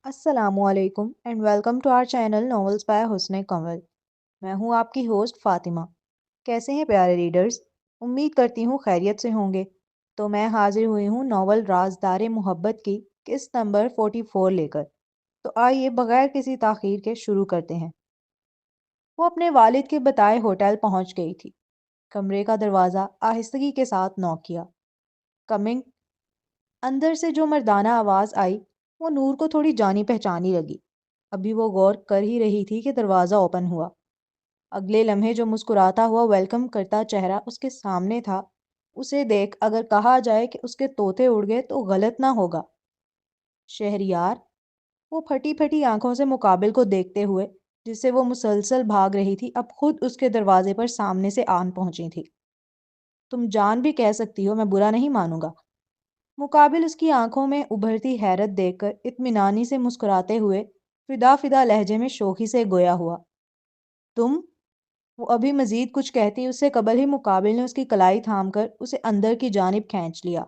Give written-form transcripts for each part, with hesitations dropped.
السلام علیکم and welcome to our channel novels by Hassan Kanwal. میں ہوں آپ کی ہوسٹ فاطمہ۔ کیسے ہیں پیارے ریڈرز؟ امید کرتی ہوں خیریت سے ہوں گے۔ تو میں حاضر ہوئی ہوں ناول رازدار محبت کی قسط نمبر 44 لے کر۔ تو آئیے بغیر کسی تاخیر کے شروع کرتے ہیں۔ وہ اپنے والد کے بتائے ہوٹل پہنچ گئی تھی۔ کمرے کا دروازہ آہستگی کے ساتھ نوک کیا۔ کمنگ۔ اندر سے جو مردانہ آواز آئی وہ نور کو تھوڑی جانی پہچانی لگی۔ ابھی وہ غور کر ہی رہی تھی کہ دروازہ اوپن ہوا۔ اگلے لمحے جو مسکراتا ہوا ویلکم کرتا چہرہ اس کے سامنے تھا، اسے دیکھ اگر کہا جائے کہ اس کے طوطے اڑ گئے تو غلط نہ ہوگا۔ شہریار، وہ پھٹی پھٹی آنکھوں سے مقابل کو دیکھتے ہوئے جس سے وہ مسلسل بھاگ رہی تھی اب خود اس کے دروازے پر سامنے سے آن پہنچی تھی۔ تم جان بھی کہہ سکتی ہو، میں برا نہیں مانوں گا۔ مقابل اس کی آنکھوں میں ابھرتی حیرت دیکھ کر اطمینانی سے مسکراتے ہوئے فدا فدا لہجے میں شوخی سے گویا ہوا۔ تم؟ وہ ابھی مزید کچھ کہتی اس سے قبل ہی مقابل نے اس کی کلائی تھام کر اسے اندر کی جانب کھینچ لیا۔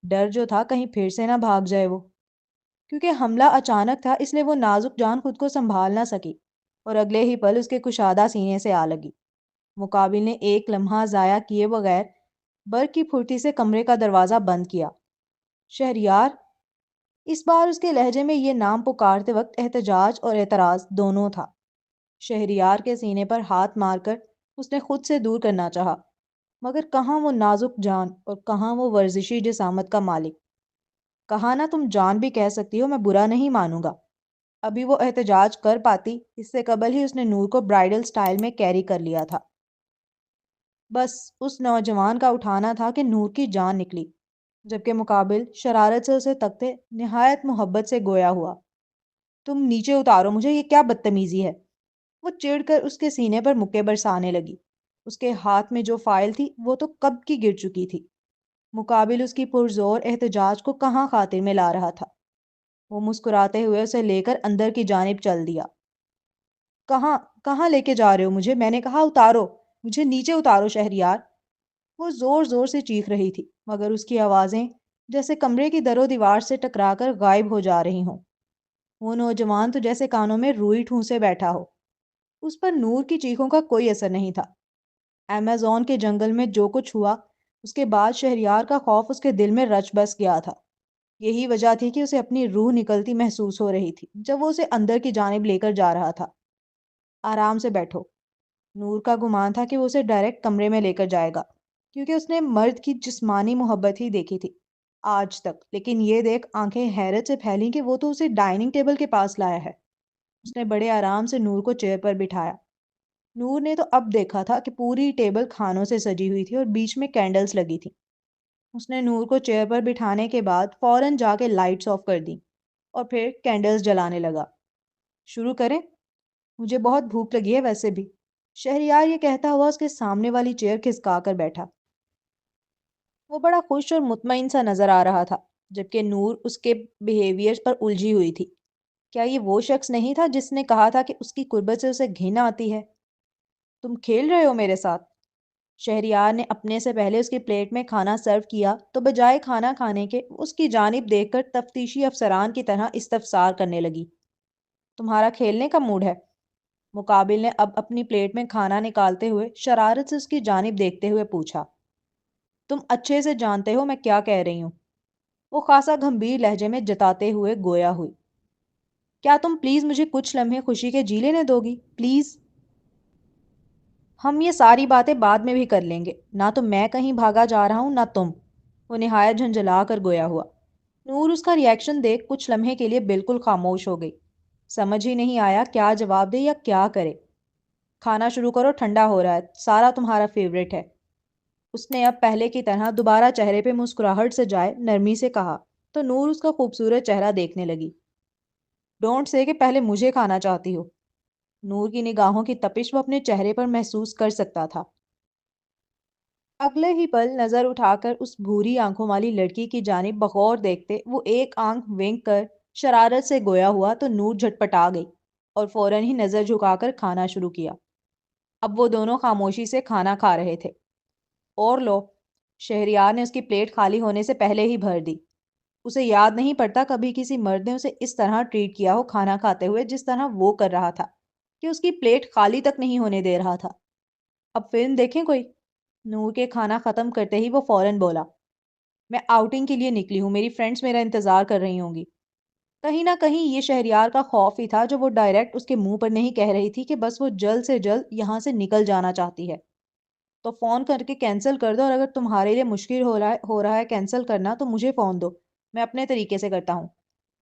ڈر جو تھا کہیں پھر سے نہ بھاگ جائے وہ، کیونکہ حملہ اچانک تھا اس لیے وہ نازک جان خود کو سنبھال نہ سکی اور اگلے ہی پل اس کے کشادہ سینے سے آ لگی۔ مقابل نے ایک لمحہ ضائع کیے بغیر برق کی پھرتی سے کمرے کا دروازہ بند کیا۔ شہریار! اس بار اس کے لہجے میں یہ نام پکارتے وقت احتجاج اور اعتراض دونوں تھا۔ شہریار کے سینے پر ہاتھ مار کر اس نے خود سے دور کرنا چاہا، مگر کہاں وہ نازک جان اور کہاں وہ ورزشی جسامت کا مالک۔ کہا نا تم جان بھی کہہ سکتی ہو، میں برا نہیں مانوں گا۔ ابھی وہ احتجاج کر پاتی اس سے قبل ہی اس نے نور کو برائیڈل سٹائل میں کیری کر لیا تھا۔ بس اس نوجوان کا اٹھانا تھا کہ نور کی جان نکلی، جبکہ مقابل شرارت سے اسے تکتے نہایت محبت سے گویا ہوا۔ تم نیچے اتارو مجھے، یہ کیا بدتمیزی ہے؟ وہ چڑ کر اس کے سینے پر مکے برسانے لگی۔ اس کے ہاتھ میں جو فائل تھی وہ تو کب کی گر چکی تھی۔ مقابل اس کی پرزور احتجاج کو کہاں خاطر میں لا رہا تھا۔ وہ مسکراتے ہوئے اسے لے کر اندر کی جانب چل دیا۔ کہاں کہاں لے کے جا رہے ہو مجھے؟ میں نے کہا اتارو مجھے، نیچے اتارو شہریار۔ وہ زور زور سے چیخ رہی تھی مگر اس کی آوازیں جیسے کمرے کی در و دیوار سے ٹکرا کر غائب ہو جا رہی ہوں۔ وہ نوجوان تو جیسے کانوں میں روئی ٹھونسے بیٹھا ہو۔ اس پر نور کی چیخوں کا کوئی اثر نہیں تھا۔ ایمیزون کے جنگل میں جو کچھ ہوا اس کے بعد شہریار کا خوف اس کے دل میں رچ بس گیا تھا۔ یہی وجہ تھی کہ اسے اپنی روح نکلتی محسوس ہو رہی تھی جب وہ اسے اندر کی جانب لے کر جا رہا تھا۔ آرام سے بیٹھو۔ نور کا گمان تھا کہ وہ اسے ڈائریکٹ کمرے میں لے کر جائے گا، کیونکہ اس نے مرد کی جسمانی محبت ہی دیکھی تھی آج تک، لیکن یہ دیکھ آنکھیں حیرت سے پھیلیں کہ وہ تو اسے ڈائننگ ٹیبل کے پاس لایا ہے۔ اس نے بڑے آرام سے نور کو چیئر پر بٹھایا۔ نور نے تو اب دیکھا تھا کہ پوری ٹیبل کھانوں سے سجی ہوئی تھی اور بیچ میں کینڈلز لگی تھی۔ اس نے نور کو چیئر پر بٹھانے کے بعد فوراً جا کے لائٹس آف کر دیں اور پھر کینڈلز جلانے لگا۔ شروع کریں؟ مجھے بہت بھوک لگی ہے ویسے بھی۔ شہریار یہ کہتا ہوا اس کے سامنے والی چیئر کھسکا کر بیٹھا۔ وہ بڑا خوش اور مطمئن سا نظر آ رہا تھا، جبکہ نور اس کے بیہیویئر پر الجھی ہوئی تھی۔ کیا یہ وہ شخص نہیں تھا جس نے کہا تھا کہ اس کی قربت سے اسے گھن آتی ہے؟ تم کھیل رہے ہو میرے ساتھ؟ شہریار نے اپنے سے پہلے اس کی پلیٹ میں کھانا سرو کیا تو بجائے کھانا کھانے کے اس کی جانب دیکھ کر تفتیشی افسران کی طرح استفسار کرنے لگی۔ تمہارا کھیلنے کا موڈ ہے؟ مقابل نے اب اپنی پلیٹ میں کھانا نکالتے ہوئے شرارت سے اس کی جانب دیکھتے ہوئے پوچھا۔ تم اچھے سے جانتے ہو میں کیا کہہ رہی ہوں، وہ خاصا گھمبیر لہجے میں جتاتے ہوئے گویا ہوئی۔ کیا تم پلیز مجھے کچھ لمحے خوشی کے جی لینے دو گی پلیز؟ ہم یہ ساری باتیں بعد میں بھی کر لیں گے، نہ تو میں کہیں بھاگا جا رہا ہوں نہ تم، وہ نہایت جھنجھلا کر گویا ہوا۔ نور اس کا ریاکشن دیکھ کچھ لمحے کے لیے بالکل خاموش ہو گئی۔ سمجھ ہی نہیں آیا کیا جواب دے یا کیا کرے۔ کھانا شروع کرو، ٹھنڈا ہو رہا ہے، سارا تمہارا فیوریٹ ہے۔ اس نے اب پہلے کی طرح دوبارہ چہرے پہ مسکراہٹ سے جائے نرمی سے کہا تو نور اس کا خوبصورت چہرہ دیکھنے لگی۔ ڈونٹ سے کہ پہلے مجھے کھانا چاہتی ہو۔ نور کی نگاہوں کی تپش وہ اپنے چہرے پر محسوس کر سکتا تھا۔ اگلے ہی پل نظر اٹھا کر اس بھوری آنکھوں والی لڑکی کی جانب بغور دیکھتے وہ ایک آنکھ ونک کر شرارت سے گویا ہوا تو نور جھٹپٹا گئی اور فوراً ہی نظر جھکا کر کھانا شروع کیا۔ اب وہ دونوں خاموشی سے کھانا کھا رہے تھے۔ اور لو، شہریار نے اس کی پلیٹ خالی ہونے سے پہلے ہی بھر دی۔ اسے یاد نہیں پڑتا کبھی کسی مرد نے اسے اس طرح ٹریٹ کیا ہو کھانا کھاتے ہوئے جس طرح وہ کر رہا تھا، کہ اس کی پلیٹ خالی تک نہیں ہونے دے رہا تھا۔ اب فلم دیکھیں کوئی؟ نور کے کھانا ختم کرتے ہی وہ فوراً بولا، میں آؤٹنگ کے لیے نکلی ہوں، میری فرینڈس میرا انتظار کر رہی ہوں گی۔ کہیں نہ کہیں یہ شہریار کا خوف ہی تھا جو وہ ڈائریکٹ اس کے منہ پر نہیں کہہ رہی تھی کہ بس وہ جلد سے جلد یہاں سے نکل جانا چاہتی ہے۔ تو فون کر کے کینسل کر دو، اور اگر تمہارے لیے مشکل ہو رہا ہے کینسل کرنا تو مجھے فون دو، میں اپنے طریقے سے کرتا ہوں۔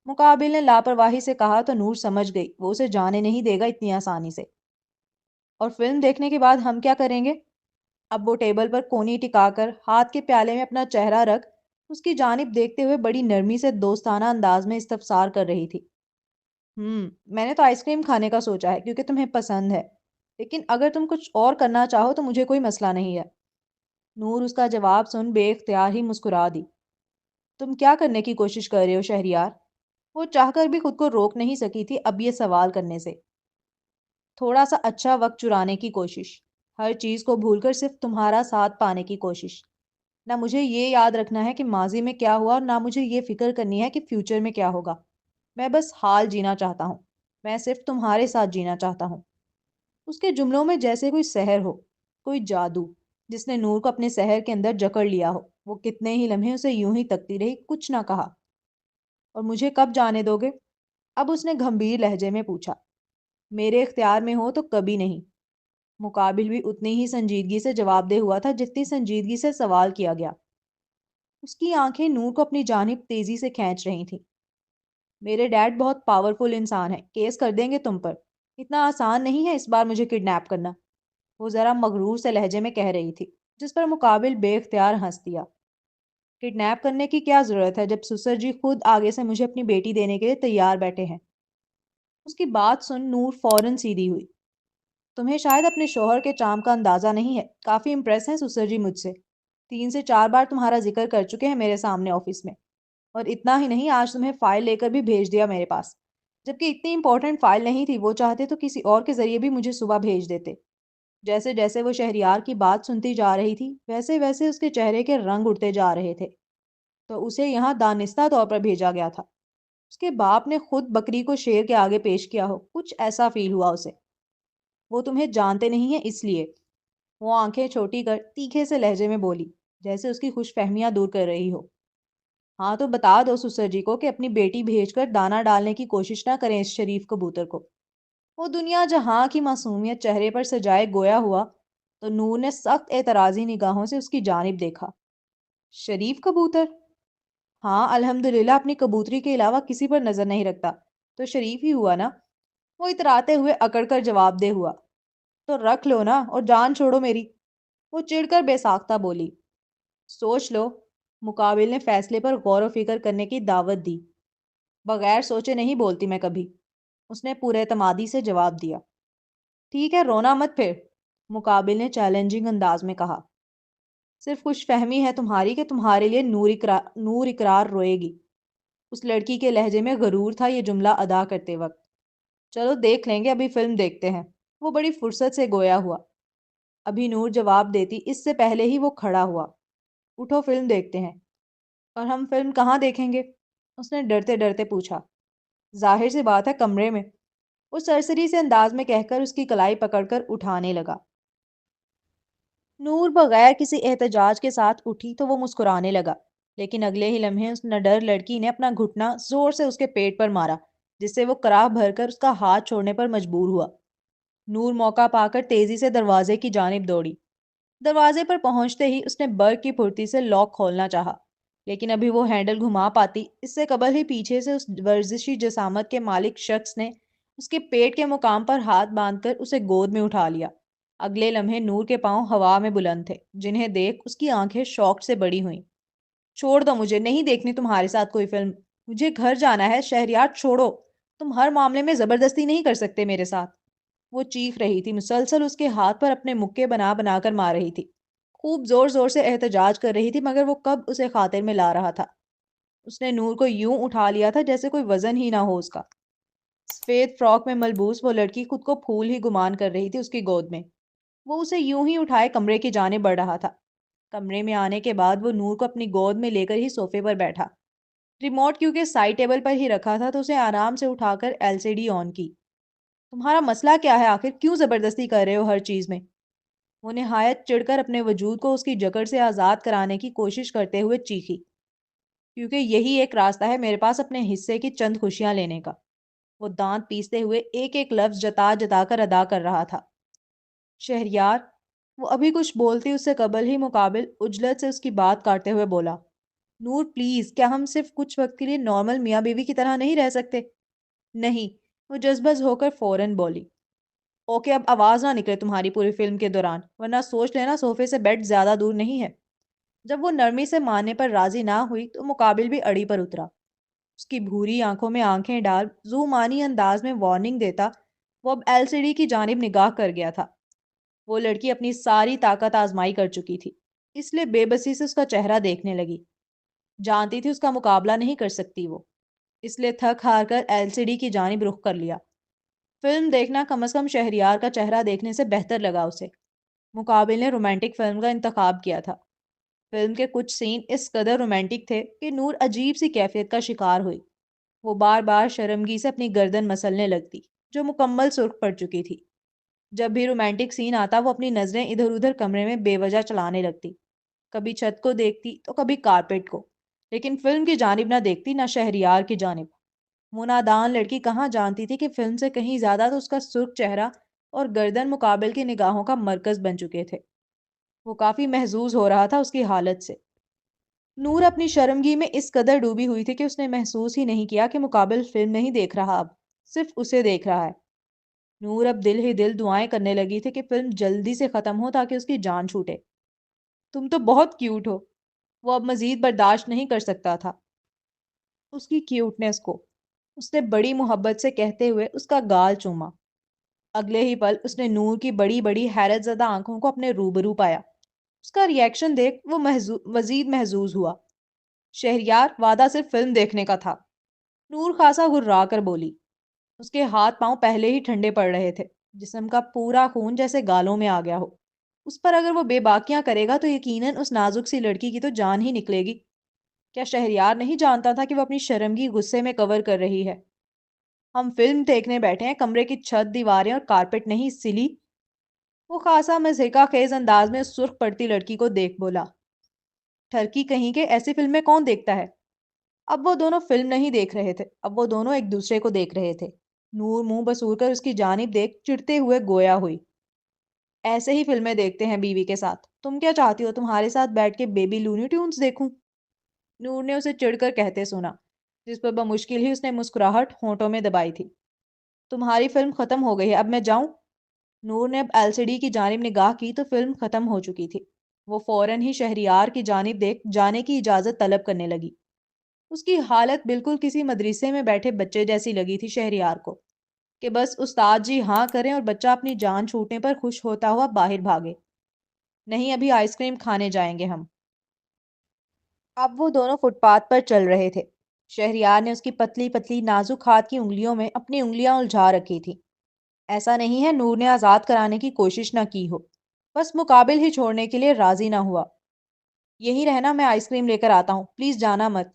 مقابل نے لاپرواہی سے کہا تو نور سمجھ گئی وہ اسے جانے نہیں دے گا اتنی آسانی سے۔ اور فلم دیکھنے کے بعد ہم کیا کریں گے؟ اب وہ ٹیبل پر کونی ٹکا کر ہاتھ کے پیالے میں اپنا چہرہ رکھ اس کی جانب دیکھتے ہوئے بڑی نرمی سے دوستانہ انداز میں استفسار کر رہی تھی۔ میں نے تو آئس کریم کھانے کا سوچا ہے کیونکہ تمہیں پسند ہے، لیکن اگر تم کچھ اور کرنا چاہو تو مجھے کوئی مسئلہ نہیں ہے۔ نور اس کا جواب سن بے اختیار ہی مسکرا دی۔ تم کیا کرنے کی کوشش کر رہے ہو شہریار؟ وہ چاہ کر بھی خود کو روک نہیں سکی تھی اب یہ سوال کرنے سے۔ تھوڑا سا اچھا وقت چرانے کی کوشش، ہر چیز کو بھول کر صرف تمہارا ساتھ پانے کی کوشش۔ نہ مجھے یہ یاد رکھنا ہے کہ ماضی میں کیا ہوا اور نہ مجھے یہ فکر کرنی ہے کہ فیوچر میں کیا ہوگا۔ میں بس حال جینا چاہتا ہوں، میں صرف تمہارے ساتھ جینا چاہتا ہوں۔ اس کے جملوں میں جیسے کوئی سحر ہو، کوئی جادو جس نے نور کو اپنے سحر کے اندر جکڑ لیا ہو۔ وہ کتنے ہی لمحے اسے یوں ہی تکتی رہی، کچھ نہ کہا۔ اور مجھے کب جانے دو گے؟ اب اس نے گھمبیر لہجے میں پوچھا۔ میرے اختیار میں ہو تو کبھی نہیں۔ مقابل بھی اتنی ہی سنجیدگی سے جواب دے ہوا تھا جتنی سنجیدگی سے سوال کیا گیا۔ اس کی آنکھیں نور کو اپنی جانب تیزی سے کھینچ رہی تھیں۔ میرے ڈیڈ بہت پاورفل انسان ہے، کیس کر دیں گے تم پر۔ اتنا آسان نہیں ہے اس بار مجھے کڈنیپ کرنا، وہ ذرا مغرور سے لہجے میں کہہ رہی تھی، جس پر مقابل بے اختیار ہنس دیا۔ کڈنیپ کرنے کی کیا ضرورت ہے جب سسر جی خود آگے سے مجھے اپنی بیٹی دینے کے لیے تیار بیٹھے ہیں؟ اس کی بات سن نور فوراً سیدھی ہوئی۔ تمہیں شاید اپنے شوہر کے چام کا اندازہ نہیں ہے، کافی امپریس ہیں سسر جی مجھ سے۔ 3 سے 4 بار تمہارا ذکر کر چکے ہیں میرے سامنے آفس میں، اور اتنا ہی نہیں آج تمہیں فائل لے کر بھی بھیج دیا میرے پاس، جبکہ اتنی امپورٹنٹ فائل نہیں تھی، وہ چاہتے تو کسی اور کے ذریعے بھی مجھے صبح بھیج دیتے۔ جیسے جیسے وہ شہریار کی بات سنتی جا رہی تھی ویسے ویسے اس کے چہرے کے رنگ اڑتے جا رہے تھے۔ تو اسے یہاں دانستہ طور پر بھیجا گیا تھا، اس کے باپ نے خود بکری کو شیر کے آگے پیش کیا ہو، کچھ ایسا فیل ہوا اسے۔ وہ تمہیں جانتے نہیں ہیں اس لیے، وہ آنکھیں چھوٹی کر تیکھے سے لہجے میں بولی، جیسے اس کی خوش فہمیاں دور کر رہی ہو۔ ہاں تو بتا دو سسر جی کو کہ اپنی بیٹی بھیج کر دانا ڈالنے کی کوشش نہ کریں اس شریف کبوتر کو۔ وہ دنیا جہاں کی معصومیت چہرے پر سجائے گویا ہوا تو نور نے سخت اعتراضی نگاہوں سے اس کی جانب دیکھا۔ شریف کبوتر؟ ہاں الحمدللہ اپنی کبوتری کے علاوہ کسی پر نظر نہیں رکھتا، تو شریف ہی ہوا نا؟ وہ اتراتے ہوئے اکڑ کر جواب دے ہوا۔ تو رکھ لو نا اور جان چھوڑو میری، وہ چڑ کر بے ساختہ بولی۔ سوچ لو، مقابل نے فیصلے پر غور و فکر کرنے کی دعوت دی۔ بغیر سوچے نہیں بولتی میں کبھی، اس نے پورے اعتمادی سے جواب دیا۔ ٹھیک ہے رونا مت پھر، مقابل نے چیلنجنگ انداز میں کہا۔ صرف خوش فہمی ہے تمہاری کہ تمہارے لیے نور اقرار روئے گی۔ اس لڑکی کے لہجے میں غرور تھا یہ جملہ ادا کرتے وقت۔ چلو دیکھ لیں گے، ابھی فلم دیکھتے ہیں، وہ بڑی فرصت سے گویا ہوا۔ ابھی نور جواب دیتی اس سے پہلے ہی وہ کھڑا ہوا۔ اٹھو فلم دیکھتے ہیں۔ اور ہم فلم کہاں دیکھیں گے؟ اس نے ڈرتے ڈرتے پوچھا۔ ظاہر سی بات ہے کمرے میں، وہ سرسری سے انداز میں کہہ کر اس کی کلائی پکڑ کر اٹھانے لگا۔ نور بغیر کسی احتجاج کے ساتھ اٹھی تو وہ مسکرانے لگا، لیکن اگلے ہی لمحے اس نڈر لڑکی نے اپنا گھٹنا زور سے اس کے پیٹ پر مارا، جس سے وہ کراہ بھر کر اس کا ہاتھ چھوڑنے پر مجبور ہوا۔ نور موقع پا کر تیزی سے دروازے کی جانب دوڑی۔ دروازے پر پہنچتے ہی اس نے برق کی پھرتی سے لاک کھولنا چاہا، لیکن ابھی وہ ہینڈل گھما پاتی اس سے قبل ہی پیچھے سے اس ورزشی جسامت کے مالک شخص نے اس کے پیٹ کے مقام پر ہاتھ باندھ کر اسے گود میں اٹھا لیا۔ اگلے لمحے نور کے پاؤں ہوا میں بلند تھے، جنہیں دیکھ اس کی آنکھیں شوق سے بڑی ہوئیں۔ چھوڑ دو مجھے، نہیں دیکھنی تمہارے ساتھ کوئی فلم، مجھے گھر جانا ہے شہریار، چھوڑو، تم ہر معاملے میں زبردستی نہیں کر سکتے میرے ساتھ۔ وہ چیخ رہی تھی، مسلسل اس کے ہاتھ پر اپنے مکے بنا بنا کر مار رہی تھی، خوب زور زور سے احتجاج کر رہی تھی، مگر وہ کب اسے خاطر میں لا رہا تھا۔ اس نے نور کو یوں اٹھا لیا تھا جیسے کوئی وزن ہی نہ ہو اس کا۔ سفید فراک میں ملبوس وہ لڑکی خود کو پھول ہی گمان کر رہی تھی اس کی گود میں۔ وہ اسے یوں ہی اٹھائے کمرے کی جانب بڑھ رہا تھا۔ کمرے میں آنے کے بعد وہ نور کو اپنی گود میں لے کر ہی صوفے پر بیٹھا۔ ریموٹ کیونکہ سائڈ ٹیبل پر ہی رکھا تھا تو اسے آرام سے اٹھا کر LCD آن کی۔ تمہارا مسئلہ کیا ہے آخر؟ کیوں زبردستی کر رہے ہو ہر چیز میں؟ وہ نہایت چڑھ کر اپنے وجود کو اس کی جکڑ سے آزاد کرانے کی کوشش کرتے ہوئے چیخی۔ کیونکہ یہی ایک راستہ ہے میرے پاس اپنے حصے کی چند خوشیاں لینے کا۔ وہ دانت پیستے ہوئے ایک ایک لفظ جتا جتا کر ادا کر رہا تھا۔ شہریار، وہ ابھی کچھ بولتی اس سے قبل ہی مقابل اجلت سے اس کی بات کاٹتے ہوئے بولا، نور پلیز، کیا ہم صرف کچھ وقت کے لیے نارمل میاں بیوی کی طرح نہیں رہ سکتے؟ نہیں، وہ جذبز ہو کر فوراً بولی۔ اوکے، اب آواز نہ نکلے تمہاری پوری فلم کے دوران، ورنہ سوچ لینا صوفے سے بیڈ زیادہ دور نہیں ہے۔ جب وہ نرمی سے ماننے پر راضی نہ ہوئی تو مقابل بھی اڑی پر اترا۔ اس کی بھوری آنکھوں میں آنکھیں ڈال زومانی انداز میں وارننگ دیتا وہ اب LCD کی جانب نگاہ کر گیا تھا۔ وہ لڑکی اپنی ساری طاقت آزمائی کر چکی تھی، اس لیے بے بسی سے اس کا چہرہ دیکھنے لگی۔ جانتی تھی اس کا مقابلہ نہیں کر سکتی وہ، اس لیے تھک ہار کر LCD کی جانب رخ کر لیا۔ فلم دیکھنا کم از کم شہریار کا چہرہ دیکھنے سے بہتر لگا اسے۔ مقابل نے رومانٹک فلم کا انتخاب کیا تھا۔ فلم کے کچھ سین اس قدر رومانٹک تھے کہ نور عجیب سی کیفیت کا شکار ہوئی۔ وہ بار بار شرمگی سے اپنی گردن مسلنے لگتی، جو مکمل سرخ پڑ چکی تھی۔ جب بھی رومانٹک سین آتا وہ اپنی نظریں ادھر ادھر کمرے میں بے وجہ چلانے لگتی، کبھی چھت کو دیکھتی تو کبھی کارپیٹ کو، لیکن فلم کی جانب نہ دیکھتی نہ شہریار کی جانب۔ وہ نادان لڑکی کہاں جانتی تھی کہ فلم سے کہیں زیادہ تو اس کا سرخ چہرہ اور گردن مقابل کی نگاہوں کا مرکز بن چکے تھے۔ وہ کافی محظوظ ہو رہا تھا اس کی حالت سے۔ نور اپنی شرمگی میں اس قدر ڈوبی ہوئی تھی کہ اس نے محسوس ہی نہیں کیا کہ مقابل فلم نہیں دیکھ رہا، اب صرف اسے دیکھ رہا ہے۔ نور اب دل ہی دل دعائیں کرنے لگی تھی کہ فلم جلدی سے ختم ہو تاکہ اس کی جان چھوٹے۔ تم تو بہت کیوٹ ہو۔ وہ اب مزید برداشت نہیں کر سکتا تھا اس کی کیوٹنس کو۔ اس نے بڑی محبت سے کہتے ہوئے اس کا گال چوما۔ اگلے ہی پل اس نے نور کی بڑی بڑی حیرت زدہ آنکھوں کو اپنے روبرو پایا۔ اس کا ریاکشن دیکھ وہ مزید محظوظ ہوا۔ شہریار، وعدہ صرف فلم دیکھنے کا تھا، نور خاصا گررا کر بولی۔ اس کے ہاتھ پاؤں پہلے ہی ٹھنڈے پڑ رہے تھے، جسم کا پورا خون جیسے گالوں میں آ گیا ہو۔ اس پر اگر وہ بے باکیاں کرے گا تو یقیناً اس نازک سی لڑکی کی تو جان ہی نکلے گی۔ کیا شہریار نہیں جانتا تھا کہ وہ اپنی شرمگی غصے میں کور کر رہی ہے؟ ہم فلم دیکھنے بیٹھے ہیں، کمرے کی چھت، دیواریں اور کارپیٹ نہیں، سلی۔ وہ خاصا مضحکہ خیز انداز میں اس سرخ پڑتی لڑکی کو دیکھ بولا، ٹھرکی کہیں کے، ایسی فلمیں کون دیکھتا ہے؟ اب وہ دونوں فلم نہیں دیکھ رہے تھے، اب وہ دونوں ایک دوسرے کو دیکھ رہے تھے۔ نور منہ بسور کر اس کی جانب دیکھ چڑتے ہوئے گویا ہوئی، ایسے ہی فلمیں دیکھتے ہیں بیوی کے ساتھ، تم کیا چاہتی ہو تمہارے ساتھ بیٹھ کے بیبی لونی ٹیونز دیکھوں؟ نور نے اسے چڑھ کر کہتے سنا، جس پر بمشکل ہی اس نے مسکراہٹ ہونٹوں میں دبائی تھی۔ تمہاری فلم ختم ہو گئی ہے، اب میں جاؤں؟ نور نے اب LCD کی جانب نگاہ کی تو فلم ختم ہو چکی تھی۔ وہ فوراً ہی شہریار کی جانب دیکھ جانے کی اجازت طلب کرنے لگی۔ اس کی حالت بالکل کسی مدرسے میں بیٹھے بچے جیسی لگی تھی شہریار کو، کہ بس استاد جی ہاں کریں اور بچہ اپنی جان چھوٹنے پر خوش ہوتا ہوا باہر بھاگے۔ نہیں، ابھی آئس کریم کھانے جائیں گے ہم۔ اب وہ دونوں فٹ پاتھ پر چل رہے تھے۔ شہریار نے اس کی پتلی پتلی نازک ہاتھ کی انگلیوں میں اپنی انگلیاں الجھا رکھی تھی۔ ایسا نہیں ہے نور نے آزاد کرانے کی کوشش نہ کی ہو، بس مقابل ہی چھوڑنے کے لیے راضی نہ ہوا۔ یہی رہنا، میں آئس کریم لے کر آتا ہوں، پلیز جانا مت،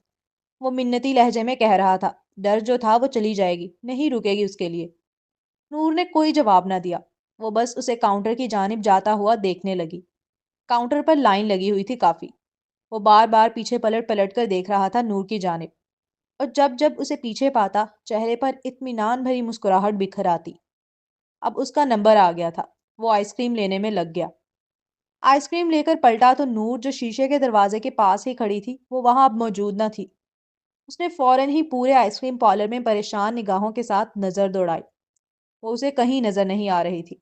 وہ منتی لہجے میں کہہ رہا تھا۔ ڈر جو تھا وہ چلی جائے گی، نہیں رکے گی اس کے لیے۔ نور نے کوئی جواب نہ دیا، وہ بس اسے کاؤنٹر کی جانب جاتا ہوا دیکھنے لگی۔ کاؤنٹر پر لائن لگی ہوئی تھی کافی۔ وہ بار بار پیچھے پلٹ پلٹ کر دیکھ رہا تھا نور کی جانب، اور جب جب اسے پیچھے پاتا چہرے پر اطمینان بھری مسکراہٹ بکھر آتی۔ اب اس کا نمبر آ گیا تھا، وہ آئس کریم لینے میں لگ گیا۔ آئس کریم لے کر پلٹا تو نور جو شیشے کے دروازے کے پاس ہی کھڑی تھی وہ وہاں اب موجود نہ تھی۔ اس نے فوراً ہی پورے آئس کریم پارلر میں پریشان نگاہوں کے ساتھ نظر دوڑائی، وہ اسے کہیں نظر نہیں آ رہی تھی۔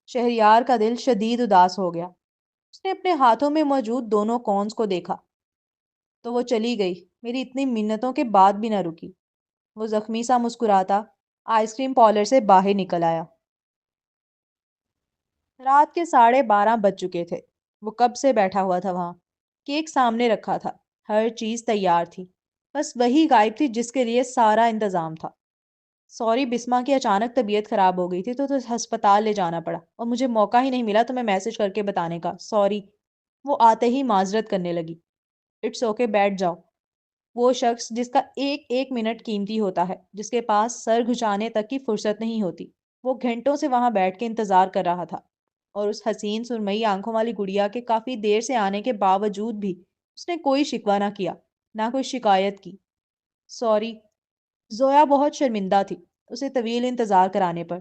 شہریار کا دل شدید اداس ہو گیا۔ اس نے اپنے ہاتھوں میں موجود دونوں کونز کو دیکھا تو وہ چلی گئی، میری اتنی منتوں کے بعد بھی نہ رکی۔ وہ زخمی سا مسکراتا آئس کریم پارلر سے باہر نکل آیا۔ رات کے 12:30 بج چکے تھے۔ وہ کب سے بیٹھا ہوا تھا وہاں، کیک سامنے رکھا تھا، ہر چیز تیار تھی، بس وہی غائب تھی جس کے لیے سارا انتظام تھا۔ سوری، بسما کی اچانک طبیعت خراب ہو گئی تھی تو ہسپتال لے جانا پڑا اور مجھے موقع ہی نہیں ملا تمہیں میسج کر کے بتانے کا، سوری۔ وہ آتے ہی معذرت کرنے لگی۔ اٹس اوکے، بیٹھ جاؤ۔ وہ شخص جس کا ایک ایک منٹ قیمتی ہوتا ہے، جس کے پاس سر گھچانے تک کی فرصت نہیں ہوتی، وہ گھنٹوں سے وہاں بیٹھ کے انتظار کر رہا تھا، اور اس حسین سرمئی آنکھوں والی گڑیا کے کافی دیر سے آنے کے باوجود بھی اس نے کوئی شکوہ نہ کیا، نہ کوئی شکایت کی۔ سوری۔ زویا بہت شرمندہ تھی اسے طویل انتظار کرانے پر،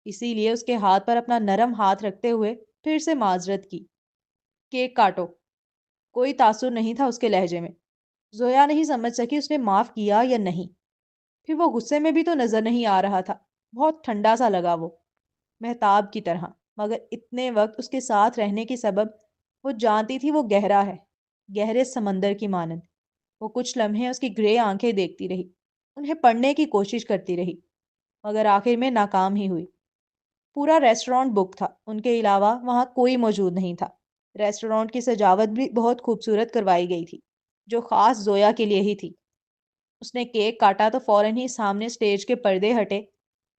اسی لیے اس کے ہاتھ پر اپنا نرم ہاتھ رکھتے ہوئے پھر سے معذرت کی۔ کیک کاٹو۔ کوئی تاثر نہیں تھا اس کے لہجے میں۔ زویا نہیں سمجھ سکی اس نے معاف کیا یا نہیں۔ پھر وہ غصے میں بھی تو نظر نہیں آ رہا تھا، بہت ٹھنڈا سا لگا وہ، مہتاب کی طرح، مگر اتنے وقت اس کے ساتھ رہنے کی سبب وہ جانتی تھی وہ گہرا ہے، گہرے سمندر کی مانند۔ وہ کچھ لمحے اس کی گرے آنکھیں دیکھتی رہی، انہیں پڑھنے کی کوشش کرتی رہی، مگر آخر میں ناکام ہی ہوئی۔ پورا ریسٹورانٹ بک تھا، ان کے علاوہ وہاں کوئی موجود نہیں تھا۔ ریسٹورانٹ کی سجاوٹ بھی بہت خوبصورت کروائی گئی تھی، جو خاص زویا کے لیے ہی تھی۔ اس نے کیک کاٹا تو فوراً ہی سامنے سٹیج کے پردے ہٹے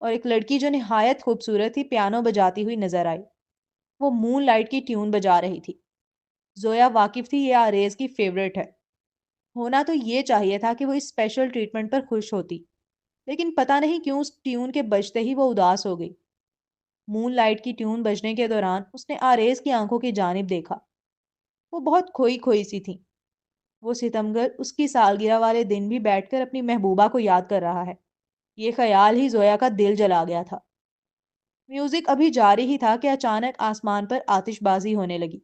اور ایک لڑکی جو نہایت خوبصورت تھی پیانو بجاتی ہوئی نظر آئی۔ وہ مون لائٹ کی ٹیون بجا رہی تھی۔ زویا واقف تھی یہ آریز کی فیورٹ ہے، ہونا تو یہ چاہیے تھا کہ وہ اس اسپیشل ٹریٹمنٹ پر خوش ہوتی، لیکن پتہ نہیں کیوں اس ٹیون کے بجتے ہی وہ اداس ہو گئی۔ مون لائٹ کی ٹیون بجنے کے دوران اس نے آریز کی آنکھوں کی جانب دیکھا، وہ بہت کھوئی کھوئی سی تھی۔ وہ ستمگر اس کی سالگرہ والے دن بھی بیٹھ کر اپنی محبوبہ کو یاد کر رہا ہے، یہ خیال ہی زویا کا دل جلا گیا تھا۔ میوزک ابھی جاری ہی تھا کہ اچانک آسمان پر آتش بازی ہونے لگی۔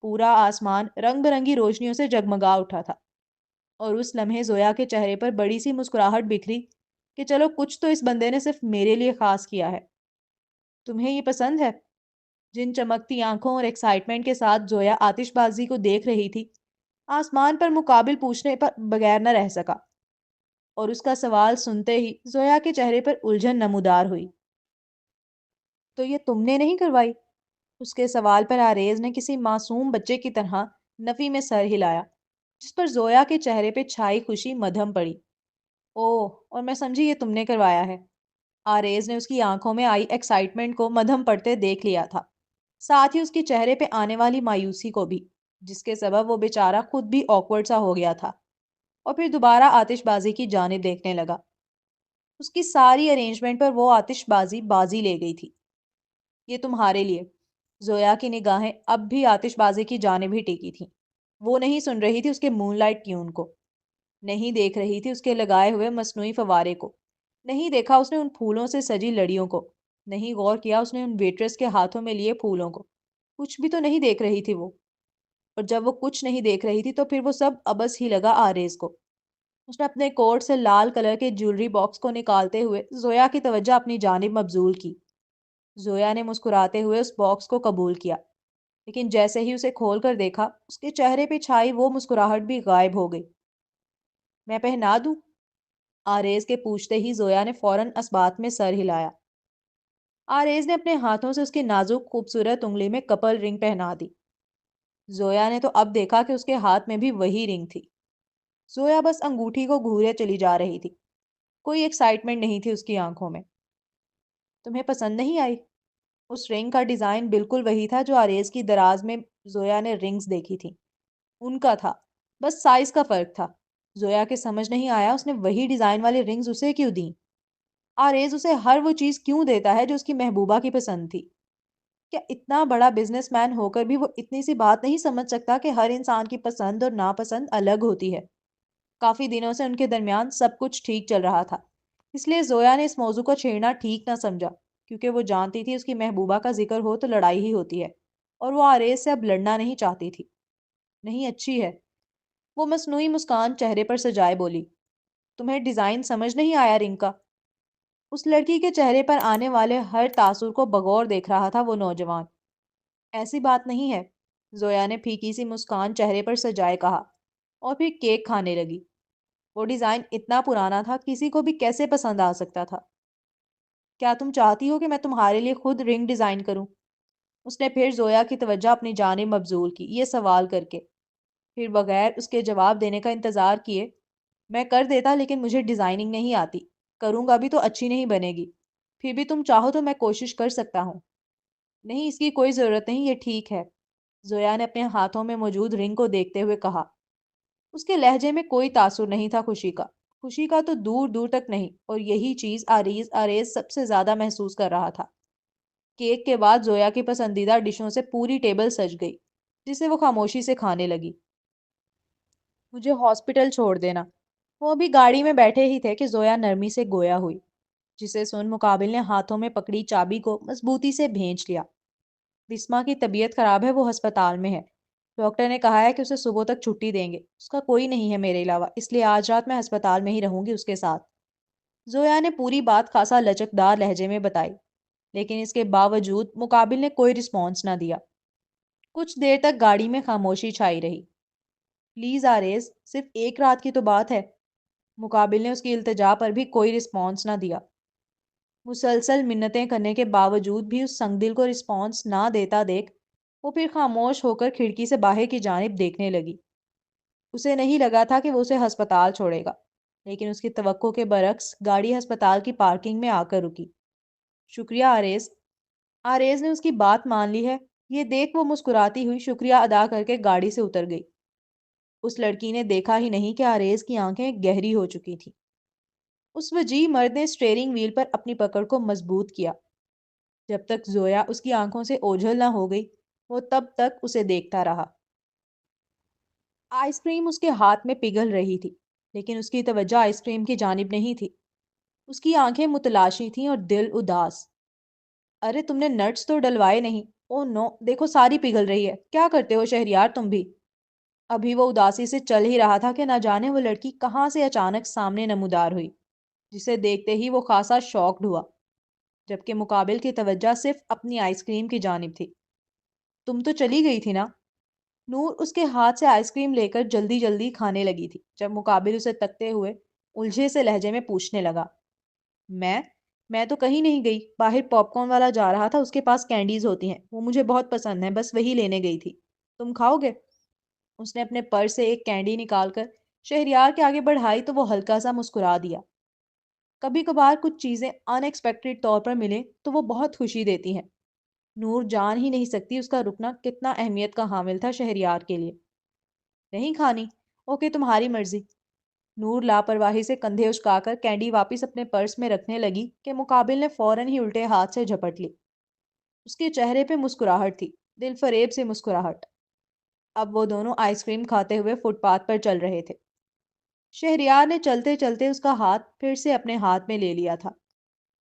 پورا آسمان رنگ برنگی روشنیوں سے جگمگا اٹھا تھا، اور اس لمحے زویا کے چہرے پر بڑی سی مسکراہٹ بکھری کہ چلو کچھ تو اس بندے نے صرف میرے لیے خاص کیا ہے۔ تمہیں یہ پسند ہے؟ جن چمکتی آنکھوں اور ایکسائٹمنٹ کے ساتھ زویا آتش بازی کو دیکھ رہی تھی، آسمان پر مقابل پوچھنے پر بغیر نہ رہ سکا، اور اس کا سوال سنتے ہی زویا کے چہرے پر الجھن نمودار ہوئی۔ تو یہ تم نے نہیں کروائی؟ اس کے سوال پر آریز نے کسی معصوم بچے کی طرح نفی میں سر ہلایا، جس پر زویا کے چہرے پہ چھائی خوشی مدھم پڑی۔ اوہ، اور میں سمجھی یہ تم نے کروایا ہے۔ آریز نے اس کی آنکھوں میں آئی ایکسائٹمنٹ کو مدھم پڑتے دیکھ لیا تھا، ساتھ ہی اس کے چہرے پہ آنے والی مایوسی کو بھی، جس کے سبب وہ بیچارہ خود بھی آکورڈ سا ہو گیا تھا، اور پھر دوبارہ آتش بازی کی جانب دیکھنے لگا۔ اس کی ساری ارینجمنٹ پر وہ آتش بازی بازی لے گئی تھی۔ یہ تمہارے لیے۔ زویا کی نگاہیں اب بھی آتش بازی کی جانب ہی ٹکی تھیں۔ وہ نہیں سن رہی تھی اس کے مون لائٹ ٹیون کو، نہیں دیکھ رہی تھی اس کے لگائے ہوئے مصنوعی فوارے کو، نہیں دیکھا اس نے ان پھولوں سے سجی لڑیوں کو، نہیں غور کیا اس نے ان ویٹرس کے ہاتھوں میں لیے پھولوں کو۔ کچھ بھی تو نہیں دیکھ رہی تھی وہ، اور جب وہ کچھ نہیں دیکھ رہی تھی تو پھر وہ سب ابس ہی لگا آریز کو۔ اس نے اپنے کوٹ سے لال کلر کے جیولری باکس کو نکالتے ہوئے زویا کی توجہ اپنی جانب مبذول کی۔ زویا نے مسکراتے ہوئے اس باکس کو قبول کیا، لیکن جیسے ہی اسے کھول کر دیکھا اس کے چہرے پہ چھائی وہ مسکراہٹ بھی غائب ہو گئی۔ میں پہنا دوں؟ آریز کے پوچھتے ہی زویا نے فوراً اس بات میں سر ہلایا۔ آریز نے اپنے ہاتھوں سے اس کی نازک خوبصورت انگلی میں کپل رنگ پہنا دی۔ زویا نے تو اب دیکھا کہ اس کے ہاتھ میں بھی وہی رنگ تھی۔ زویا بس انگوٹھی کو گھورے چلی جا رہی تھی، کوئی ایکسائٹمنٹ نہیں تھی اس کی آنکھوں میں۔ تمہیں پسند نہیں آئی؟ اس رنگ کا ڈیزائن بالکل وہی تھا جو آریز کی دراز میں زویا نے رنگز دیکھی تھی، ان کا تھا، بس سائز کا فرق تھا۔ زویا کے سمجھ نہیں آیا اس نے وہی ڈیزائن والی رنگز اسے کیوں دیں۔ آریز اسے ہر وہ چیز کیوں دیتا ہے جو اس کی محبوبہ کی پسند تھی؟ کیا اتنا بڑا بزنس مین ہو کر بھی وہ اتنی سی بات نہیں سمجھ سکتا کہ ہر انسان کی پسند اور ناپسند الگ ہوتی ہے؟ کافی دنوں سے ان کے درمیان سب کچھ ٹھیک چل رہا تھا، اس لیے زویا نے اس موضوع کو چھیڑنا ٹھیک نہ سمجھا، کیونکہ وہ جانتی تھی اس کی محبوبہ کا ذکر ہو تو لڑائی ہی ہوتی ہے، اور وہ آریز سے اب لڑنا نہیں چاہتی تھی۔ نہیں، اچھی ہے، وہ مصنوعی مسکان چہرے پر سجائے بولی۔ تمہیں ڈیزائن سمجھ نہیں آیا رنگ کا؟ اس لڑکی کے چہرے پر آنے والے ہر تاثر کو بغور دیکھ رہا تھا وہ نوجوان۔ ایسی بات نہیں ہے، زویا نے پھیکی سی مسکان چہرے پر سجائے کہا، اور پھر کیک کھانے لگی۔ وہ ڈیزائن اتنا پرانا تھا کسی کو بھی کیسے پسند آ سکتا تھا؟ کیا تم چاہتی ہو کہ میں تمہارے لیے خود رنگ ڈیزائن کروں؟ اس نے پھر زویا کی توجہ اپنی جانب مبذول کی یہ سوال کر کے، پھر بغیر اس کے جواب دینے کا انتظار کیے، میں کر دیتا لیکن مجھے ڈیزائننگ نہیں آتی، کروں گا بھی تو اچھی نہیں بنے گی، پھر بھی تم چاہو تو میں کوشش کر سکتا ہوں۔ نہیں، اس کی کوئی ضرورت نہیں، یہ ٹھیک ہے، زویا نے اپنے ہاتھوں میں موجود رنگ کو دیکھتے ہوئے کہا۔ اس کے لہجے میں کوئی تاثر نہیں تھا خوشی کا تو دور دور تک نہیں، اور یہی چیز آریز سب سے زیادہ محسوس کر رہا تھا۔ کیک کے بعد زویا کی پسندیدہ ڈشوں سے پوری ٹیبل سج گئی، جسے وہ خاموشی سے کھانے لگی۔ مجھے ہاسپٹل چھوڑ دینا۔ وہ ابھی گاڑی میں بیٹھے ہی تھے کہ زویا نرمی سے گویا ہوئی، جسے سن مقابل نے ہاتھوں میں پکڑی چابی کو مضبوطی سے بھینچ لیا۔ بسما کی طبیعت خراب ہے، وہ ہسپتال میں ہے۔ ڈاکٹر نے کہا ہے کہ اسے صبح تک چھٹی دیں گے، اس کا کوئی نہیں ہے میرے علاوہ، اس لیے آج رات میں ہسپتال میں ہی رہوں گی اس کے ساتھ۔ زویا نے پوری بات خاصا لچکدار لہجے میں بتائی، لیکن اس کے باوجود مقابل نے کوئی رسپانس نہ دیا۔ کچھ دیر تک گاڑی میں خاموشی چھائی رہی۔ پلیز آریز، صرف ایک رات کی تو بات ہے۔ مقابل نے اس کی التجا پر بھی کوئی رسپانس نہ دیا۔ مسلسل منتیں کرنے کے باوجود بھی اس سنگ دل کو رسپانس نہ دیتا دیکھ وہ پھر خاموش ہو کر کھڑکی سے باہر کی جانب دیکھنے لگی۔ اسے نہیں لگا تھا کہ وہ اسے ہسپتال چھوڑے گا، لیکن اس کی توقع کے برعکس گاڑی ہسپتال کی پارکنگ میں آ کر رکی۔ شکریہ آریز۔ آریز نے اس کی بات مان لی ہے، یہ دیکھ وہ مسکراتی ہوئی شکریہ ادا کر کے گاڑی سے اتر گئی۔ اس لڑکی نے دیکھا ہی نہیں کہ آریز کی آنکھیں گہری ہو چکی تھیں۔ اس وجیح مرد نے اسٹیئرنگ وہیل پر اپنی پکڑ کو مضبوط کیا۔ جب تک زویا اس کی آنکھوں سے اوجھل نہ ہو گئی، وہ تب تک اسے دیکھتا رہا۔ آئس کریم اس کے ہاتھ میں پگھل رہی تھی، لیکن اس کی توجہ آئس کریم کی جانب نہیں تھی۔ اس کی آنکھیں متلاشی تھیں اور دل اداس۔ ارے تم نے نٹس تو ڈلوائے نہیں؟ او نو، دیکھو ساری پگھل رہی ہے، کیا کرتے ہو شہریار تم بھی؟ ابھی وہ اداسی سے چل ہی رہا تھا کہ نہ جانے وہ لڑکی کہاں سے اچانک سامنے نمودار ہوئی، جسے دیکھتے ہی وہ خاصا شاکڈ ہوا، جبکہ مقابل کی توجہ صرف اپنی آئس کریم کی جانب تھی۔ تم تو چلی گئی تھی نا؟ نور اس کے ہاتھ سے آئس کریم لے کر جلدی جلدی کھانے لگی تھی جب مقابل اسے تکتے ہوئے الجھے سے لہجے میں پوچھنے لگا۔ میں میں تو کہیں نہیں گئی، باہر پاپ کارن والا جا رہا تھا، اس کے پاس کینڈیز ہوتی ہیں، وہ مجھے بہت پسند ہیں، بس وہی لینے گئی تھی۔ تم کھاؤ گے؟ اس نے اپنے پرس سے ایک کینڈی نکال کر شہریار کے آگے بڑھائی تو وہ ہلکا سا مسکرا دیا۔ کبھی کبھار کچھ چیزیں ان ایکسپیکٹڈ طور پر ملیں تو وہ بہت خوشی دیتی ہیں۔ نور جان ہی نہیں سکتی اس کا رکنا کتنا اہمیت کا حامل تھا شہریار کے لیے۔ نہیں کھانی؟ اوکے، تمہاری مرضی۔ نور لاپرواہی سے کندھے اچکا کر کینڈی واپس اپنے پرس میں رکھنے لگی کہ مقابل نے فوراً ہی الٹے ہاتھ سے جھپٹ لی۔ اس کے چہرے پہ مسکراہٹ تھی، دل فریب سے مسکراہٹ۔ اب وہ دونوں آئس کریم کھاتے ہوئے فٹ پاتھ پر چل رہے تھے۔ شہریار نے چلتے چلتے اس کا ہاتھ پھر سے اپنے ہاتھ میں لے لیا تھا،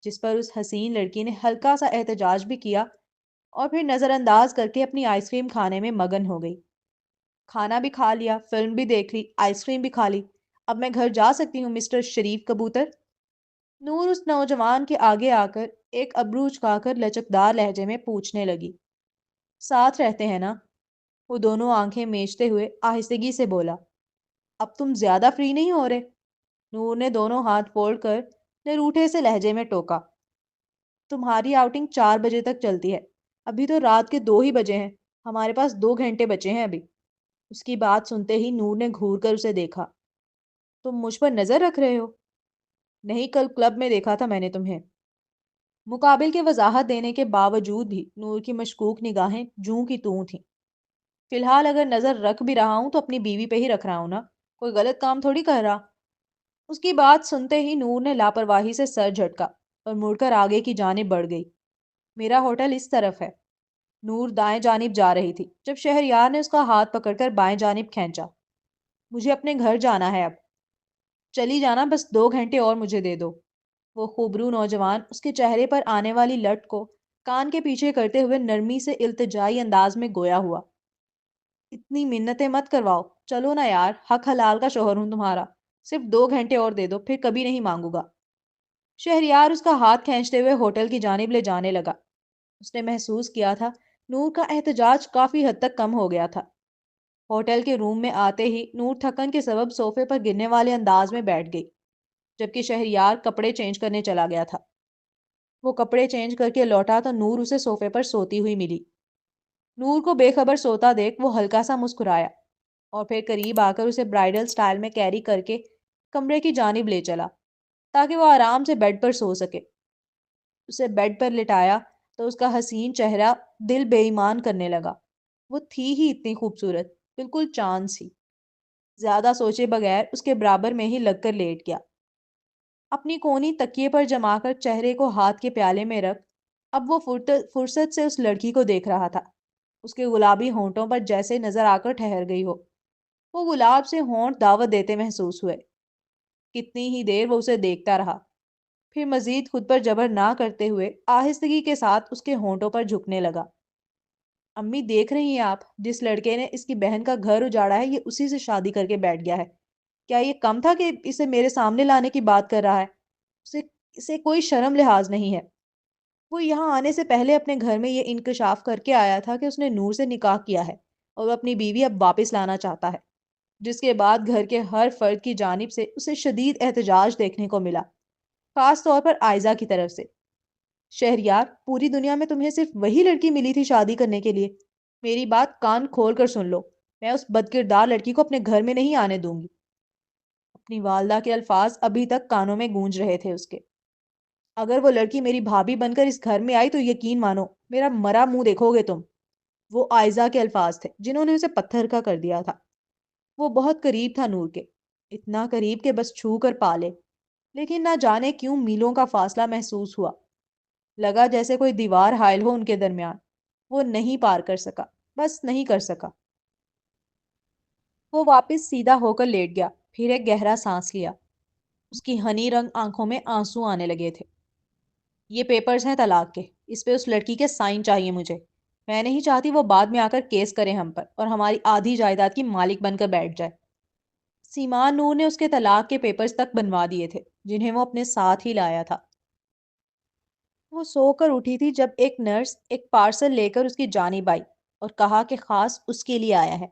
جس پر اس حسین لڑکی نے ہلکا سا احتجاج بھی کیا اور پھر نظر انداز کر کے اپنی آئس کریم کھانے میں مگن ہو گئی۔ کھانا بھی کھا لیا، فلم بھی دیکھ لی، آئس کریم بھی کھا لی، اب میں گھر جا سکتی ہوں مسٹر شریف کبوتر؟ نور اس نوجوان کے آگے آ کر ایک ابرو اچکا کر لچکدار لہجے میں پوچھنے لگی۔ ساتھ رہتے ہیں نا؟ وہ دونوں آنکھیں میچتے ہوئے آہستگی سے بولا۔ اب تم زیادہ فری نہیں ہو رہے؟ نور نے دونوں ہاتھ فولڈ کر نروٹھے سے لہجے میں ٹوکا۔ تمہاری آؤٹنگ 4 بجے تک چلتی ہے، ابھی تو رات کے 2 ہی بجے ہیں، ہمارے پاس 2 گھنٹے بچے ہیں ابھی۔ اس کی بات سنتے ہی نور نے گھور کر اسے دیکھا۔ تم مجھ پر نظر رکھ رہے ہو؟ نہیں، کل کلب میں دیکھا تھا میں نے تمہیں۔ مقابل کے وضاحت دینے کے باوجود بھی نور کی مشکوک نگاہیں جوں کی توں تھیں۔ فی الحال اگر نظر رکھ بھی رہا ہوں تو اپنی بیوی پہ ہی رکھ رہا ہوں نا، کوئی غلط کام تھوڑی کر رہا۔ اس کی بات سنتے ہی نور نے لاپرواہی سے سر جھٹکا اور مڑ کر آگے کی جانب بڑھ گئی۔ میرا ہوٹل اس طرف ہے۔ نور دائیں جانب جا رہی تھی جب شہریار نے اس کا ہاتھ پکڑ کر بائیں جانب کھینچا۔ مجھے اپنے گھر جانا ہے اب۔ چلی جانا، بس 2 گھنٹے اور مجھے دے دو۔ وہ خوبرو نوجوان اس کے چہرے پر آنے والی لٹ کو کان کے پیچھے کرتے ہوئے نرمی سے التجائی انداز میں گویا ہوا۔ اتنی منتیں مت کرواؤ، چلو نا یار، حق حلال کا شوہر ہوں تمہارا، صرف 2 گھنٹے اور دے دو، پھر کبھی نہیں مانگوں گا۔ شہریار اس کا ہاتھ کھینچتے ہوئے ہوٹل کی جانب لے جانے لگا۔ اس نے محسوس کیا تھا نور کا احتجاج کافی حد تک کم ہو گیا تھا۔ ہوٹل کے روم میں آتے ہی نور تھکن کے سبب صوفے پر گرنے والے انداز میں بیٹھ گئی، جبکہ شہریار کپڑے چینج کرنے چلا گیا تھا۔ وہ کپڑے چینج کر کے لوٹا تو نور اسے صوفے پر سوتی ہوئی ملی۔ نور کو بے خبر سوتا دیکھ وہ ہلکا سا مسکرایا اور پھر قریب آ کر اسے برائڈل سٹائل میں کیری کر کے کمرے کی جانب لے چلا تاکہ وہ آرام سے بیڈ پر سو سکے۔ اسے بیڈ پر لٹایا تو اس کا حسین چہرہ دل بے ایمان کرنے لگا۔ وہ تھی ہی اتنی خوبصورت، بالکل چاند سی۔ زیادہ سوچے بغیر اس کے برابر میں ہی لگ کر لیٹ گیا، اپنی کونی تکیے پر جما کر چہرے کو ہاتھ کے پیالے میں رکھ اب وہ فرصت سے اس لڑکی کو دیکھ رہا تھا۔ اس کے گلابی ہونٹوں پر جیسے نظر آ کر ٹھہر گئی ہو، وہ گلاب سے ہونٹ دعوت دیتے محسوس ہوئے۔ کتنی ہی دیر وہ اسے دیکھتا رہا، پھر مزید خود پر جبر نہ کرتے ہوئے آہستگی کے ساتھ اس کے ہونٹوں پر جھکنے لگا۔ امی دیکھ رہی ہیں آپ، جس لڑکے نے اس کی بہن کا گھر اجاڑا ہے یہ اسی سے شادی کر کے بیٹھ گیا ہے۔ کیا یہ کم تھا کہ اسے میرے سامنے لانے کی بات کر رہا ہے؟ اسے کوئی شرم لحاظ نہیں ہے۔ وہ یہاں آنے سے پہلے اپنے گھر میں یہ انکشاف کر کے آیا تھا کہ اس نے نور سے نکاح کیا ہے اور وہ اپنی بیوی اب واپس لانا چاہتا ہے، جس کے بعد گھر کے ہر فرد کی جانب سے اسے شدید احتجاج دیکھنے کو ملا، خاص طور پر آئزہ کی طرف سے۔ شہریار، پوری دنیا میں تمہیں صرف وہی لڑکی ملی تھی شادی کرنے کے لیے؟ میری بات کان کھول کر سن لو، میں اس بدکردار لڑکی کو اپنے گھر میں نہیں آنے دوں گی۔ اپنی والدہ کے الفاظ ابھی تک کانوں میں گونج رہے تھے اس کے۔ اگر وہ لڑکی میری بھابھی بن کر اس گھر میں آئی تو یقین مانو میرا مرا منہ دیکھو گے تم۔ وہ آئزہ کے الفاظ تھے جنہوں نے اسے پتھر کا کر دیا تھا۔ وہ بہت قریب تھا نور کے، اتنا قریب کہ بس چھو کر پالے، لیکن نہ جانے کیوں میلوں کا فاصلہ محسوس ہوا، لگا جیسے کوئی دیوار حائل ہو ان کے درمیان۔ وہ نہیں پار کر سکا، بس نہیں کر سکا۔ وہ واپس سیدھا ہو کر لیٹ گیا، پھر ایک گہرا سانس لیا۔ اس کی ہنی رنگ آنکھوں میں آنسو آنے لگے تھے۔ یہ پیپرز ہیں طلاق کے، اس پہ اس لڑکی کے سائن چاہیے مجھے۔ میں نہیں چاہتی وہ بعد میں آ کر کیس کرے ہم پر اور ہماری آدھی جائیداد کی مالک بن کر بیٹھ جائے۔ سیمان نور نے اس کے طلاق کے پیپرز تک بنوا دیے تھے، جنہیں وہ اپنے ساتھ ہی لایا تھا۔ وہ سو کر اٹھی تھی جب ایک نرس ایک پارسل لے کر اس کی جانب آئی اور کہا کہ خاص اس کے لیے آیا ہے۔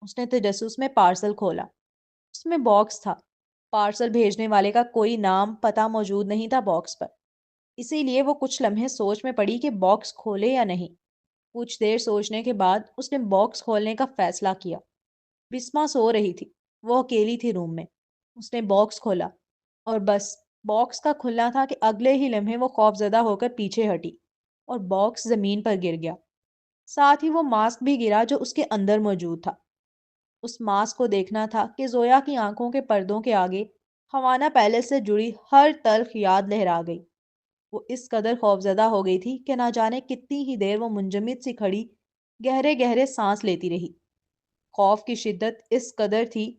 اس نے تجسس میں پارسل کھولا۔ اس میں باکس تھا۔ پارسل بھیجنے والے کا کوئی نام پتہ موجود نہیں تھا باکس پر، اسی لیے وہ کچھ لمحے سوچ میں پڑی کہ باکس کھولے یا نہیں۔ کچھ دیر سوچنے کے بعد اس نے باکس کھولنے کا فیصلہ کیا۔ بسما سو رہی تھی، وہ اکیلی تھی روم میں۔ اس نے باکس کھولا اور بس باکس کا کھلنا تھا کہ اگلے ہی لمحے وہ خوف زدہ ہو کر پیچھے ہٹی اور باکس زمین پر گر گیا۔ ساتھ ہی وہ ماسک بھی گرا جو اس کے اندر موجود تھا۔ اس ماسک کو دیکھنا تھا کہ زویا کی آنکھوں کے پردوں کے آگے ہوانہ پیلس سے جڑی ہر تلخ یاد لہرا گئی۔ وہ اس قدر خوفزدہ ہو گئی تھی کہ نہ جانے کتنی ہی دیر وہ منجمد سی کھڑی گہرے گہرے سانس لیتی رہی۔ خوف کی شدت اس قدر تھی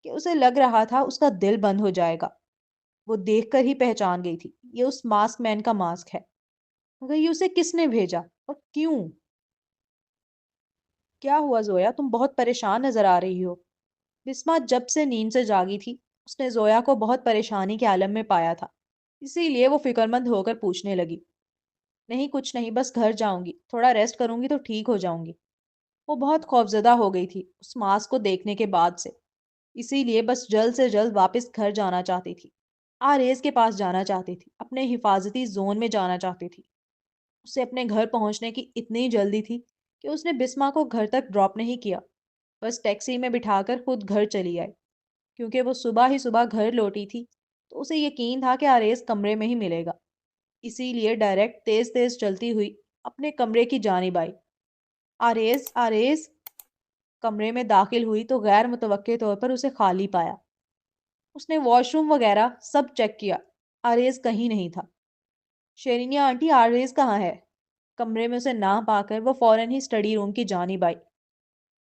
کہ اسے لگ رہا تھا اس کا دل بند ہو جائے گا۔ وہ دیکھ کر ہی پہچان گئی تھی، یہ اس ماسک مین کا ماسک ہے۔ مگر یہ اسے کس نے بھیجا اور کیوں؟ کیا ہوا زویا، تم بہت پریشان نظر آ رہی ہو؟ بسما جب سے نیند سے جاگی تھی اس نے زویا کو بہت پریشانی کے عالم میں پایا تھا، اسی لیے وہ فکر مند ہو کر پوچھنے لگی۔ نہیں کچھ نہیں، بس گھر جاؤں گی، تھوڑا ریسٹ کروں گی تو ٹھیک ہو جاؤں گی۔ وہ بہت خوفزدہ ہو گئی تھی اس ماسک کو دیکھنے کے بعد سے، اسی لیے بس جلد سے جلد واپس گھر جانا چاہتی تھی، آریز کے پاس جانا چاہتی تھی، اپنے حفاظتی زون میں جانا چاہتی تھی۔ اسے اپنے گھر پہنچنے کی اتنی جلدی تھی کہ اس نے بسما کو گھر تک ڈراپ نہیں کیا، بس ٹیکسی میں بٹھا کر خود گھر چلی آئی۔ کیونکہ وہ صبح ہی صبح گھر لوٹی تھی تو اسے یقین تھا کہ آریز کمرے میں ہی ملے گا، اسی لیے ڈائریکٹ تیز تیز چلتی ہوئی اپنے کمرے کی جانب آئی۔ آریز آریز، کمرے میں داخل ہوئی تو غیر متوقع طور پر اسے خالی پایا۔ اس نے واش روم وغیرہ سب چیک کیا، آریز کہیں نہیں تھا۔ شیرینی آنٹی، آریز کہاں ہے؟ کمرے میں اسے نہ پا کر وہ فوراً ہی اسٹڈی روم کی جانب آئی۔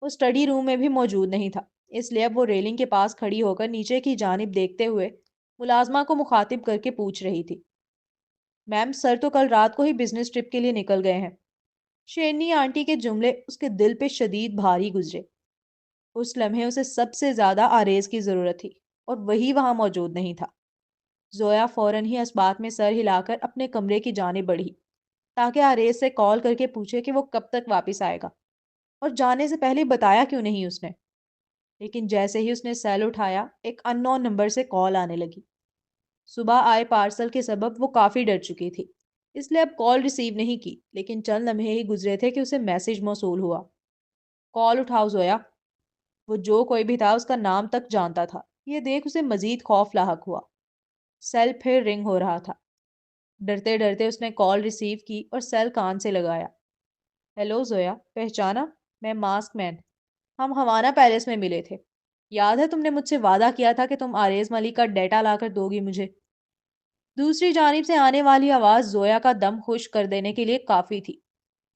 وہ اسٹڈی روم میں بھی موجود نہیں تھا، اس لیے اب وہ ریلنگ کے پاس کھڑی ہو کر نیچے کی جانب دیکھتے ہوئے ملازمہ کو مخاطب کر کے پوچھ رہی تھی۔ میم، سر تو کل رات کو ہی بزنس ٹرپ کے لیے نکل گئے ہیں۔ شیرنی آنٹی کے جملے اس کے دل پہ شدید بھاری گزرے۔ اس لمحے اسے سب سے زیادہ آریز کی ضرورت تھی اور وہی وہاں موجود نہیں تھا۔ زویا فوراً ہی اس بات میں سر ہلا کر اپنے کمرے کی جانب بڑھی تاکہ آریز سے کال کر کے پوچھے کہ وہ کب تک واپس آئے گا، اور جانے سے پہلے بتایا کیوں نہیں اس نے۔ لیکن جیسے ہی اس نے سیل اٹھایا ایک ان نون نمبر سے کال آنے لگی۔ صبح آئے پارسل کے سبب وہ کافی ڈر چکی تھی، اس لیے اب کال ریسیو نہیں کی، لیکن چند لمحے ہی گزرے تھے کہ اسے میسج موصول ہوا۔ کال اٹھاؤ زویا۔ وہ جو کوئی بھی تھا اس کا نام تک جانتا تھا، یہ دیکھ اسے مزید خوف لاحق ہوا۔ سیل پھر رنگ ہو رہا تھا۔ ڈرتے ڈرتے اس نے کال ریسیو کی اور سیل کان سے لگایا۔ ہیلو زویا، پہچانا؟ میں ماسک مین، ہم ہوانہ پیلس میں ملے تھے۔ یاد ہے تم نے مجھ سے وعدہ کیا تھا کہ تم آریز ملک کا ڈیٹا لا کر دو گی مجھے؟ دوسری جانب سے آنے والی آواز زویا کا دم خشک کر دینے کے لیے کافی تھی۔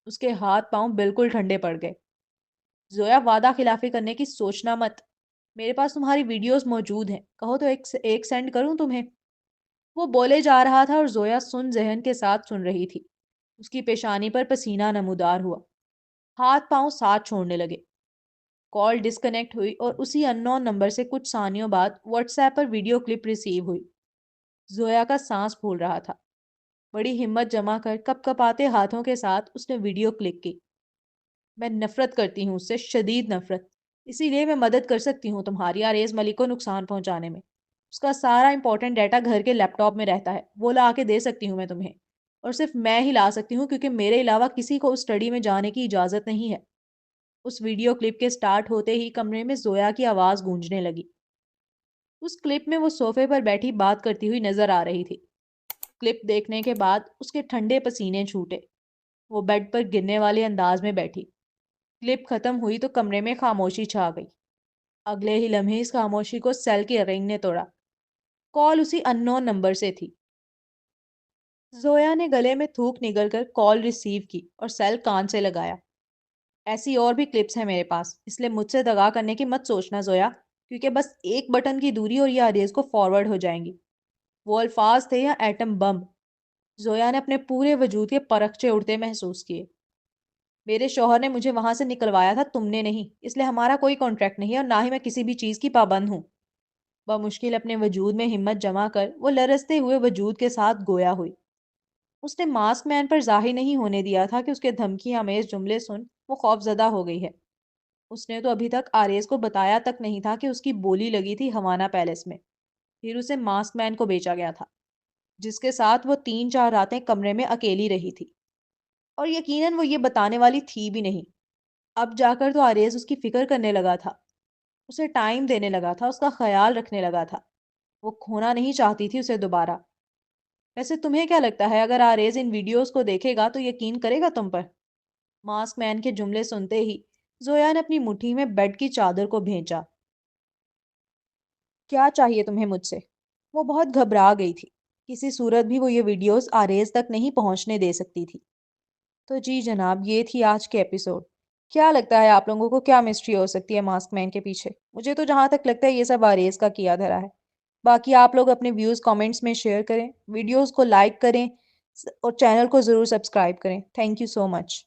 اس کے ہاتھ پاؤں بالکل ٹھنڈے پڑ گئے۔ زویا، وعدہ خلافی کرنے کی سوچنا مت۔ میرے پاس تمہاری ویڈیوز موجود ہیں، کہو تو ایک سینڈ کروں تمہیں؟ وہ بولے جا رہا تھا اور زویا سن ذہن کے ساتھ سن رہی تھی۔ اس کی پیشانی پر پسینہ نمودار ہوا، ہاتھ پاؤں ساتھ چھوڑنے لگے۔ کال ڈسکنیکٹ ہوئی اور اسی ان نون نمبر سے کچھ ثانیوں بعد واٹس ایپ پر ویڈیو کلپ ریسیو ہوئی۔ زویا کا سانس پھول رہا تھا۔ بڑی ہمت جمع کر کپ کپ آتے ہاتھوں کے ساتھ اس نے ویڈیو کلک کی۔ میں نفرت کرتی ہوں اس سے، شدید نفرت۔ اسی لیے میں مدد کر سکتی ہوں تمہاری آریز ملک کو نقصان پہنچانے میں۔ اس کا سارا امپورٹنٹ ڈیٹا گھر کے لیپ ٹاپ میں رہتا ہے، وہ لا کے دے سکتی ہوں میں تمہیں۔ اور صرف میں ہی لا سکتی ہوں کیونکہ میرے علاوہ کسی کو اس اسٹڈی میں جانے کی اجازت نہیں ہے۔ اس ویڈیو کلپ کے سٹارٹ ہوتے ہی کمرے میں زویا کی آواز گونجنے لگی۔ اس کلپ میں وہ صوفے پر بیٹھی بات کرتی ہوئی نظر آ رہی تھی۔ کلپ دیکھنے کے بعد اس کے ٹھنڈے پسینے چھوٹے۔ وہ بیڈ پر گرنے والے انداز میں بیٹھی۔ کلپ ختم ہوئی تو کمرے میں خاموشی چھا گئی۔ اگلے ہی لمحے اس خاموشی کو سیل کی رنگ نے توڑا۔ کال اسی ان نون نمبر سے تھی۔ زویا نے گلے میں تھوک نگل کر کال ریسیو کی اور سیل کان سے لگایا۔ ایسی اور بھی کلپس ہیں میرے پاس، اس لیے مجھ سے دغا کرنے کی مت سوچنا زویا، کیونکہ بس ایک بٹن کی دوری اور یہ آریز کو فارورڈ ہو جائیں گی۔ وہ الفاظ تھے یا ایٹم بم؟ زویا نے اپنے پورے وجود کے پرخچے اڑتے محسوس کیے۔ میرے شوہر نے مجھے وہاں سے نکلوایا تھا، تم نے نہیں، اس لیے ہمارا کوئی کانٹریکٹ نہیں ہے اور نہ ہی میں کسی بھی چیز کی پابند ہوں۔ بمشکل اپنے وجود میں ہمت جمع کر وہ لرزتے ہوئے وجود کے ساتھ گویا ہوئی۔ اس نے ماسک مین پر ظاہر نہیں ہونے دیا تھا کہ اس کے دھمکی آمیز جملے سن وہ خوف زدہ ہو گئی ہے۔ اس نے تو ابھی تک آریز کو بتایا تک نہیں تھا کہ اس کی بولی لگی تھی ہوانا پیلس میں، پھر اسے ماسک مین کو بیچا گیا تھا، جس کے ساتھ وہ 3-4 راتیں کمرے میں اکیلی رہی تھی، اور یقیناً وہ یہ بتانے والی تھی بھی نہیں۔ اب جا کر تو آریز اس کی فکر کرنے لگا تھا، اسے ٹائم دینے لگا تھا، اس کا خیال رکھنے لگا تھا۔ وہ کھونا نہیں چاہتی تھی اسے دوبارہ۔ ویسے تمہیں کیا لگتا ہے اگر آریز ان ویڈیوز کو دیکھے گا تو یقین کرے گا تم پر؟ ماسک مین کے جملے سنتے ہی زویا نے اپنی مٹھی میں بیڈ کی چادر کو بھینچا۔ کیا چاہیے تمہیں مجھ سے؟ وہ بہت گھبرا گئی تھی۔ کسی صورت بھی وہ یہ ویڈیوز آریز تک نہیں پہنچنے دے سکتی تھی۔ تو جی جناب، یہ تھی آج کے ایپیسوڈ۔ کیا لگتا ہے آپ لوگوں کو کیا مسٹری ہو سکتی ہے ماسک مین کے پیچھے؟ مجھے تو جہاں تک لگتا ہے یہ سب آریز کا کیا دھرا ہے۔ باقی آپ لوگ اپنے ویوز کامنٹس میں شیئر کریں، ویڈیوز کو لائک کریں اور چینل کو ضرور سبسکرائب کریں۔ Thank you so much.